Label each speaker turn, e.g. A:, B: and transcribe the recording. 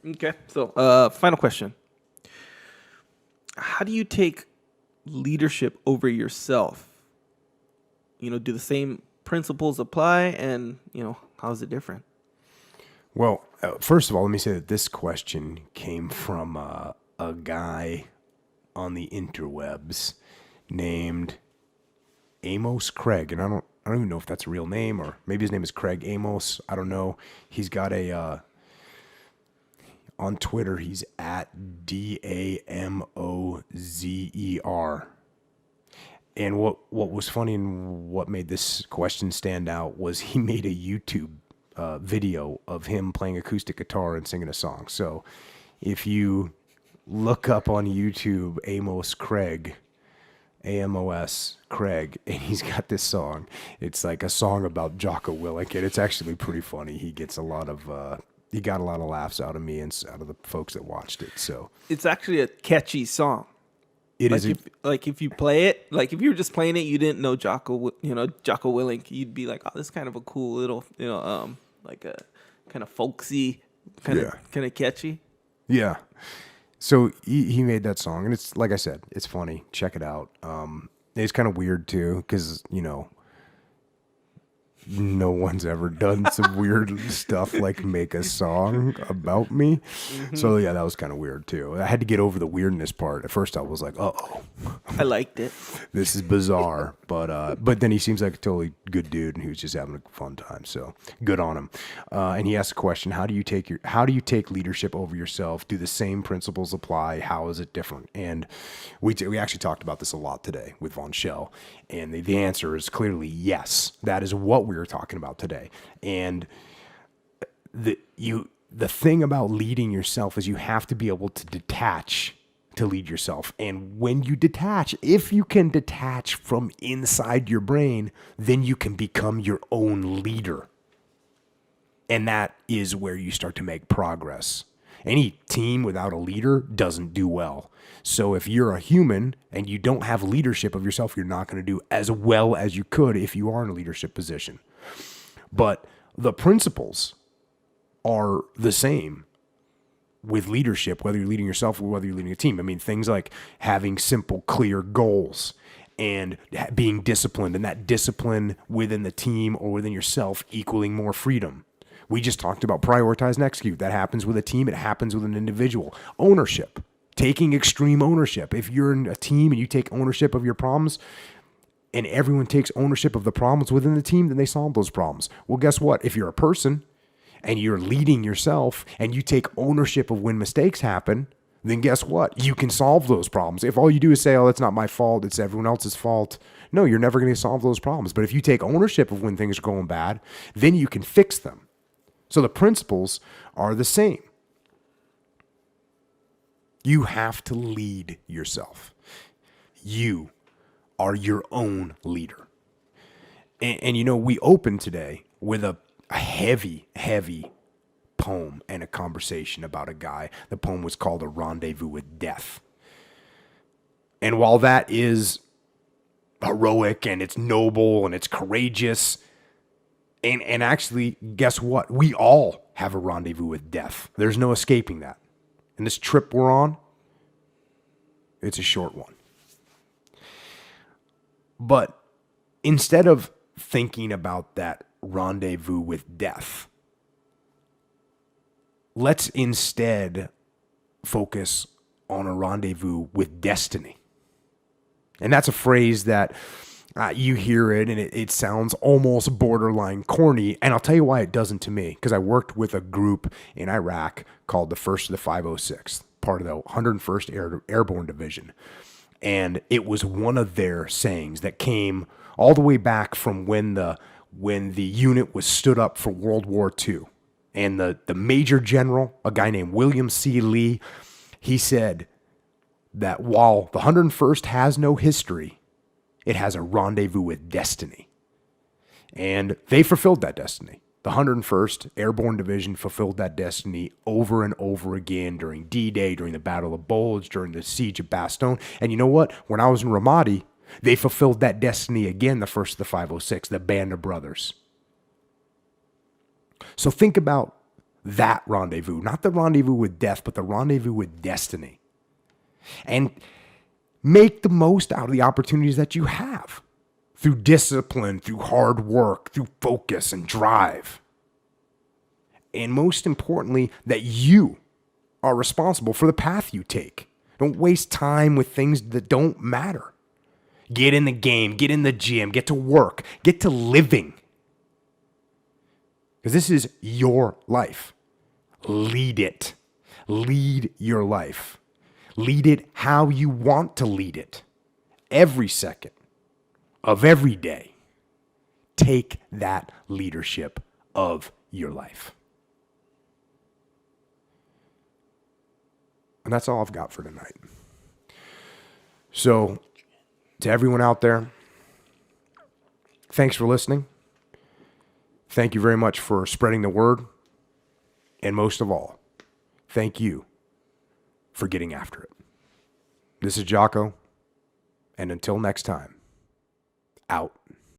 A: Okay. So, final question. How do you take leadership over yourself? Do the same principles apply, and how is it different?
B: Well, first of all, let me say that this question came from a guy on the interwebs named amoscraig, and I don't even know if that's a real name, or maybe his name is Craig Amos. I don't know. He's got a on Twitter. He's at DAMOZER. And what was funny and what made this question stand out was he made a YouTube video of him playing acoustic guitar and singing a song. So if you look up on YouTube Amos Craig, AMOS Craig, and he's got this song. It's like a song about Jocko Willink, and it's actually pretty funny. He got a lot of laughs out of me and out of the folks that watched it. So
A: It's actually a catchy song.
B: it is.
A: If you play it, like if you were just playing it, you didn't know Jocko Willink, you'd be like, oh, this is kind of a cool little, like a kind of folksy, kind of catchy.
B: Yeah. So he made that song, and it's like I said, it's funny. Check it out. It's kind of weird too, because no one's ever done some weird stuff like make a song about me. Mm-hmm. So yeah, that was kind of weird too. I had to get over the weirdness part. At first I was like, uh-oh.
A: I liked it.
B: This is bizarre. But then he seems like a totally good dude, and he was just having a fun time. So good on him. And he asked a question, how do you take leadership over yourself? Do the same principles apply? How is it different? And we actually talked about this a lot today with Von Schell. And the answer is clearly yes. That is what we were talking about today. And the thing about leading yourself is you have to be able to detach to lead yourself. And when you detach, if you can detach from inside your brain, then you can become your own leader. And that is where you start to make progress. Any team without a leader doesn't do well. So if you're a human and you don't have leadership of yourself, you're not going to do as well as you could if you are in a leadership position. But the principles are the same with leadership, whether you're leading yourself or whether you're leading a team. I mean, things like having simple, clear goals and being disciplined, and that discipline within the team or within yourself equaling more freedom. We just talked about prioritize and execute. That happens with a team. It happens with an individual. Ownership, taking extreme ownership. If you're in a team and you take ownership of your problems and everyone takes ownership of the problems within the team, then they solve those problems. Well, guess what? If you're a person and you're leading yourself and you take ownership of when mistakes happen, then guess what? You can solve those problems. If all you do is say, oh, that's not my fault, it's everyone else's fault, no, you're never going to solve those problems. But if you take ownership of when things are going bad, then you can fix them. So the principles are the same. You have to lead yourself. You are your own leader. And we opened today with a heavy, heavy poem and a conversation about a guy. The poem was called A Rendezvous with Death. And while that is heroic and it's noble and it's courageous, and actually, guess what? We all have a rendezvous with death. There's no escaping that. And this trip we're on, it's a short one. But instead of thinking about that rendezvous with death, let's instead focus on a rendezvous with destiny. And that's a phrase that you hear it and it sounds almost borderline corny. And I'll tell you why it doesn't to me. Because I worked with a group in Iraq called the 1st of the 506, part of the 101st Airborne Division. And it was one of their sayings that came all the way back from when the unit was stood up for World War II. And the major general, a guy named William C. Lee, he said that while the 101st has no history, it has a rendezvous with destiny. And they fulfilled that destiny. The 101st Airborne Division fulfilled that destiny over and over again during D-Day, during the Battle of Bulge, during the Siege of Bastogne. And you know what? When I was in Ramadi, they fulfilled that destiny again, the 1st of the 506, the Band of Brothers. So think about that rendezvous, not the rendezvous with death, but the rendezvous with destiny. And make the most out of the opportunities that you have through discipline, through hard work, through focus and drive. And most importantly, that you are responsible for the path you take. Don't waste time with things that don't matter. Get in the game, get in the gym, get to work, get to living. Because this is your life. Lead it. Lead your life. Lead it how you want to lead it. Every second of every day. Take that leadership of your life. And that's all I've got for tonight. So, to everyone out there, thanks for listening. Thank you very much for spreading the word. And most of all, thank you for getting after it. This is Jocko. And until next time, out.